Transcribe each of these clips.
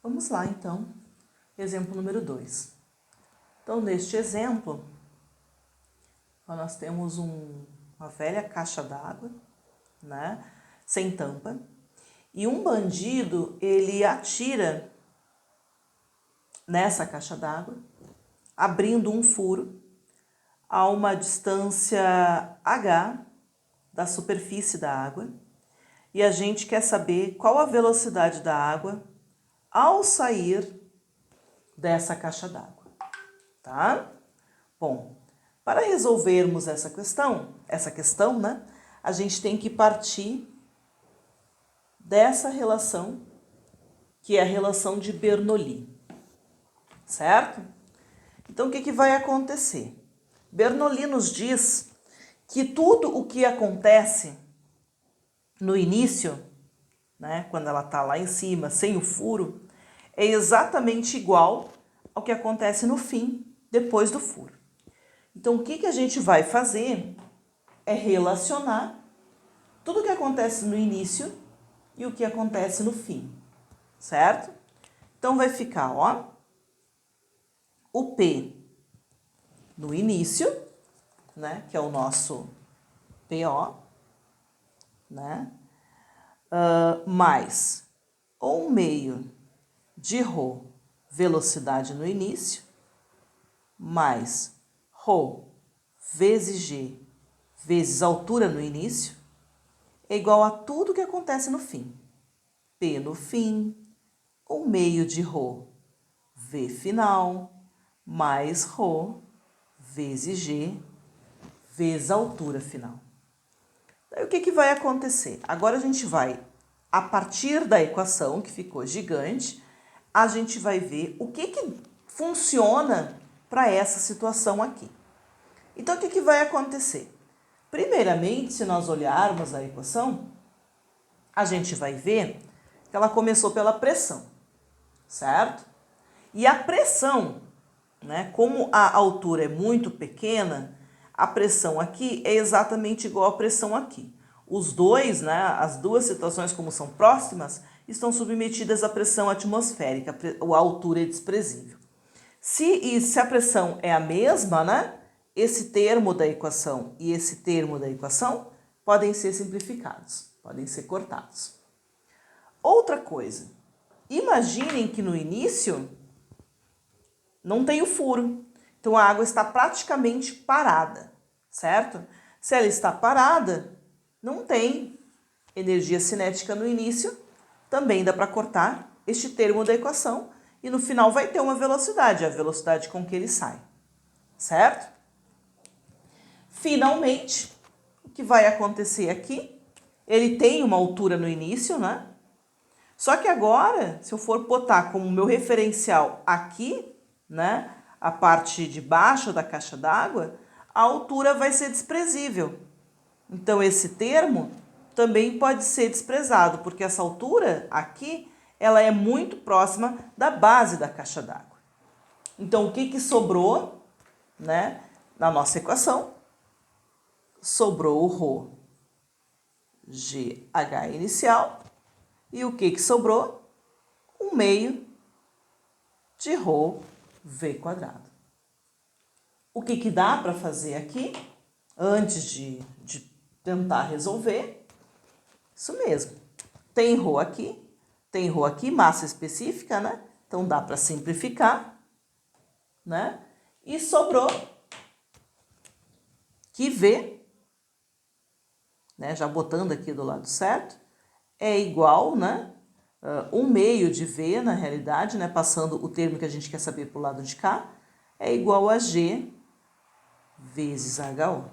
Vamos lá, então. Exemplo número 2. Então, neste exemplo, nós temos uma velha caixa d'água, né, sem tampa, e um bandido, ele atira nessa caixa d'água, abrindo um furo a uma distância h da superfície da água, e a gente quer saber qual a velocidade da água ao sair dessa caixa d'água, tá? Bom, para resolvermos essa questão, né, a gente tem que partir dessa relação, que é a relação de Bernoulli, certo? Então, o que vai acontecer? Bernoulli nos diz que tudo o que acontece no início, né, quando ela está lá em cima, sem o furo, é exatamente igual ao que acontece no fim, depois do furo. Então, o que a gente vai fazer é relacionar tudo o que acontece no início e o que acontece no fim, certo? Então, vai ficar, ó, o P no início, né, que é o nosso PO, né, mais 1/2 de ρ, velocidade no início, mais ρ vezes g vezes altura no início, é igual a tudo que acontece no fim. P no fim, 1/2 de ρ, V final, mais ρ vezes g vezes a altura final. Daí o que vai acontecer? Agora a gente vai, a partir da equação, que ficou gigante, a gente vai ver o que funciona para essa situação aqui. Então, o que vai acontecer? Primeiramente, se nós olharmos a equação, a gente vai ver que ela começou pela pressão, certo? E a pressão, né, como a altura é muito pequena, a pressão aqui é exatamente igual à pressão aqui. Os dois, né, as duas situações, como são próximas, estão submetidas à pressão atmosférica, a altura é desprezível. Se a pressão é a mesma, né, esse termo da equação e esse termo da equação podem ser simplificados, podem ser cortados. Outra coisa, imaginem que no início não tem o furo, então a água está praticamente parada, certo? Se ela está parada, não tem energia cinética no início, também dá para cortar este termo da equação e no final vai ter uma velocidade, a velocidade com que ele sai, certo? Finalmente, o que vai acontecer aqui? Ele tem uma altura no início, né? Só que agora, se eu for botar como meu referencial aqui, né, a parte de baixo da caixa d'água, a altura vai ser desprezível. Então, esse termo também pode ser desprezado, porque essa altura aqui, ela é muito próxima da base da caixa d'água. Então, o que sobrou, né, na nossa equação? Sobrou o ρ GH inicial e o que sobrou? 1/2 de ρ V quadrado. O que dá para fazer aqui, antes de tentar resolver? Isso mesmo. Tem ρ aqui, massa específica, né? Então dá para simplificar, né? E sobrou que V, né, já botando aqui do lado certo, é igual, né, 1/2 de V, na realidade, né, passando o termo que a gente quer saber para o lado de cá, é igual a G vezes HO.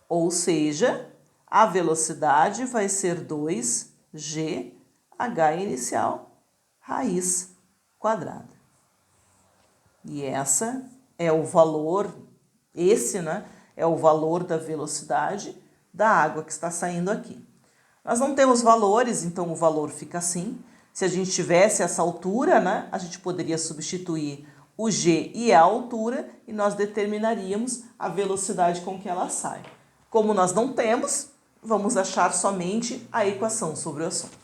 Ou seja, a velocidade vai ser 2G H inicial raiz quadrada. E essa é o valor, né, é o valor da velocidade da água que está saindo aqui. Nós não temos valores, então o valor fica assim. Se a gente tivesse essa altura, né, a gente poderia substituir o G e a altura e nós determinaríamos a velocidade com que ela sai. Como nós não temos, vamos achar somente a equação sobre o assunto.